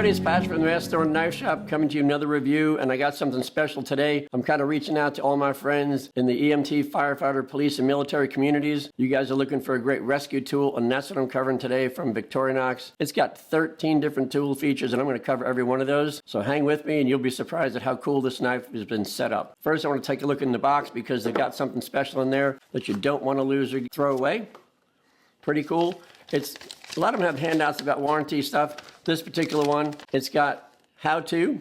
everybody, it's Patrick from the Mast Store and Knife Shop coming to you another review, and I got something special today. I'm kind of reaching out to all my friends in the EMT, firefighter, police, and military communities. You guys are looking for a great rescue tool, and that's what I'm covering today from Victorinox. It's got 13 different tool features, and I'm going to cover every one of those. So hang with me, and you'll be surprised at how cool this knife has been set up. First, I want to take a look in the box because they've got something special in there that you don't want to lose or throw away. Pretty cool. A lot of them have handouts about warranty stuff. This particular one, it's got how-to.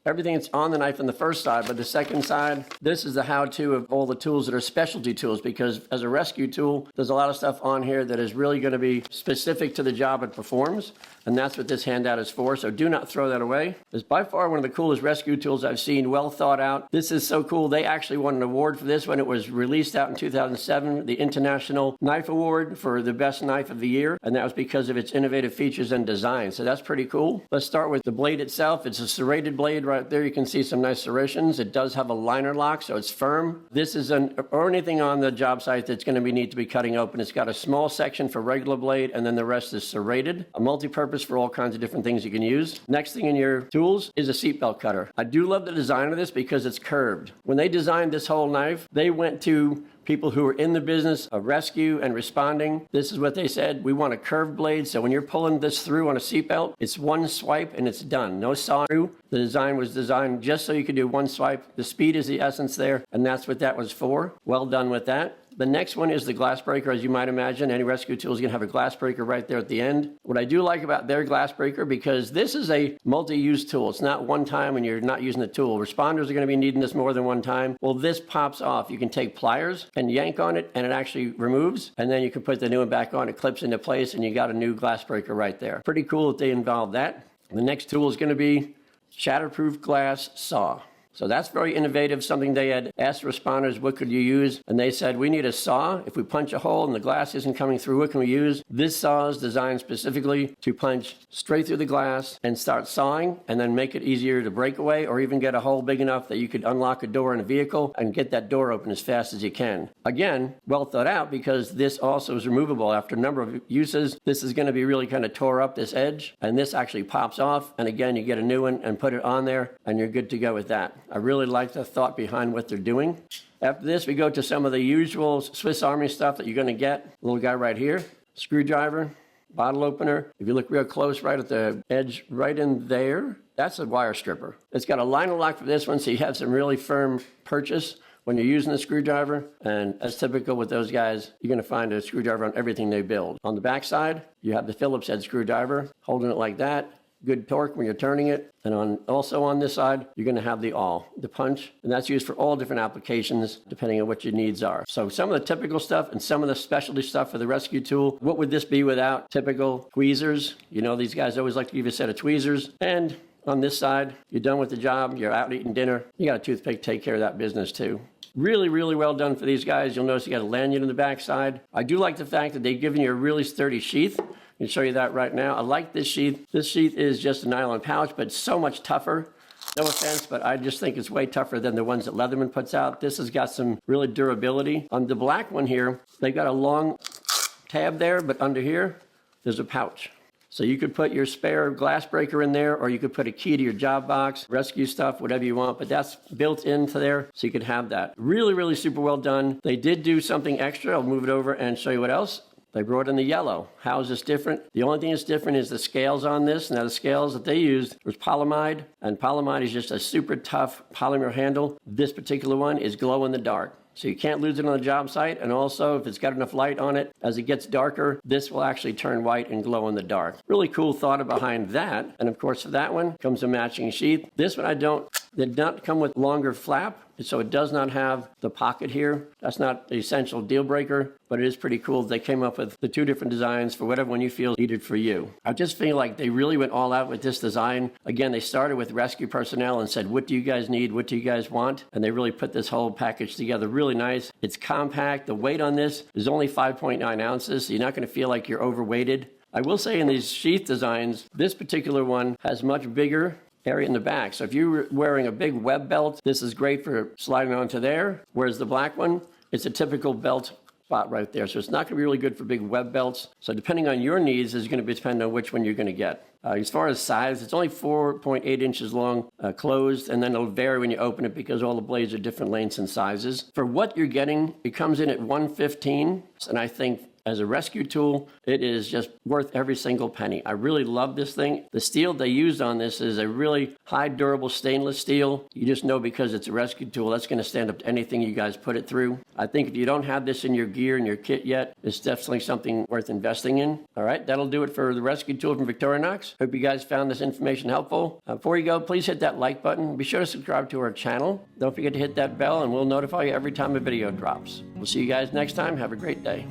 Everything that's on the knife on the first side, but the second side, this is the how-to of all the tools that are specialty tools, because as a rescue tool, there's a lot of stuff on here that is really going to be specific to the job it performs, and that's what this handout is for, so do not throw that away. It's by far one of the coolest rescue tools I've seen, well thought out. This is so cool. They actually won an award for this when it was released out in 2007, the International Knife Award for the best knife of the year, and that was because of its innovative features and design, so that's pretty cool. Let's start with the blade itself. It's a serrated blade right there. You can see some nice serrations. It does have a liner lock, so it's firm. This is or anything on the job site that's going to need to be cutting open. It's got a small section for regular blade, and then the rest is serrated. A multi-purpose for all kinds of different things you can use. Next thing in your tools is a seatbelt cutter. I do love the design of this because it's curved. When they designed this whole knife, they went to people who are in the business of rescue and responding. This is what they said. We want a curved blade, so when you're pulling this through on a seatbelt, it's one swipe and it's done. No saw through. The design was designed just so you could do one swipe. The speed is the essence there, and that's what that was for. Well done with that. The next one is the glass breaker. As you might imagine, any rescue tool is going to have a glass breaker right there at the end. What I do like about their glass breaker, because this is a multi-use tool. It's not one time when you're not using the tool. Responders are going to be needing this more than one time. Well, this pops off. You can take pliers and yank on it, and it actually removes, and then you can put the new one back on. It clips into place, and you got a new glass breaker right there. Pretty cool that they involved that. The next tool is going to be Shatterproof Glass Saw. So that's very innovative, something they had asked responders, what could you use? And they said, we need a saw. If we punch a hole and the glass isn't coming through, what can we use? This saw is designed specifically to punch straight through the glass and start sawing, and then make it easier to break away, or even get a hole big enough that you could unlock a door in a vehicle and get that door open as fast as you can. Again, well thought out, because this also is removable after a number of uses. This is going to be really kind of tore up, this edge, and this actually pops off. And again, you get a new one and put it on there, and you're good to go with that. I really like the thought behind what they're doing. After this, we go to some of the usual Swiss Army stuff that you're going to get. Little guy right here, screwdriver, bottle opener. If you look real close, right at the edge, right in there, that's a wire stripper. It's got a liner lock for this one, so you have some really firm purchase when you're using the screwdriver. And as typical with those guys, you're going to find a screwdriver on everything they build. On the back side, you have the Phillips head screwdriver, holding it like that. Good torque when you're turning it. And also on this side, you're going to have the punch, and that's used for all different applications depending on what your needs are. So some of the typical stuff and some of the specialty stuff for the rescue tool. What would this be without typical tweezers? You know, these guys always like to give you a set of tweezers. And on this side, you're done with the job, you're out eating dinner, you got a toothpick to take care of that business too. Really, really well done for these guys. You'll notice you got a lanyard in the back side. I do like the fact that they've given you a really sturdy sheath. I can show you that right now. I like this sheath. This sheath is just a nylon pouch, but it's so much tougher. No offense, but I just think it's way tougher than the ones that Leatherman puts out. This has got some really durability. On the black one here, they've got a long tab there, but under here, there's a pouch. So you could put your spare glass breaker in there, or you could put a key to your job box, rescue stuff, whatever you want, but that's built into there, so you could have that. Really, really super well done. They did do something extra. I'll move it over and show you what else. They brought in the yellow. How is this different? The only thing that's different is the scales on this. Now the scales that they used was Polyamide, and Polyamide is just a super tough polymer handle. This particular one is glow in the dark. So you can't lose it on the job site, and also if it's got enough light on it, as it gets darker, this will actually turn white and glow in the dark. Really cool thought behind that. And of course for that one comes a matching sheath. This one did not come with longer flap, so it does not have the pocket here. That's not the essential deal breaker, but it is pretty cool. They came up with the two different designs for whatever one you feel needed for you. I just feel like they really went all out with this design. Again, they started with rescue personnel and said, what do you guys need? What do you guys want? And they really put this whole package together really nice. It's compact. The weight on this is only 5.9 ounces, so you're not going to feel like you're overweighted. I will say in these sheath designs, this particular one has much bigger area in the back. So if you're wearing a big web belt, this is great for sliding onto there. Whereas the black one, it's a typical belt spot right there. So it's not going to be really good for big web belts. So depending on your needs is going to depend on which one you're going to get. As far as size, it's only 4.8 inches long, closed, and then it'll vary when you open it because all the blades are different lengths and sizes. For what you're getting, it comes in at $115, and I think as a rescue tool, it is just worth every single penny. I really love this thing. The steel they used on this is a really high durable stainless steel. You just know because it's a rescue tool, that's going to stand up to anything you guys put it through. I think if you don't have this in your gear and your kit yet, it's definitely something worth investing in. All right, that'll do it for the rescue tool from Victorinox. Hope you guys found this information helpful. Before you go, please hit that like button. Be sure to subscribe to our channel. Don't forget to hit that bell and we'll notify you every time a video drops. We'll see you guys next time. Have a great day.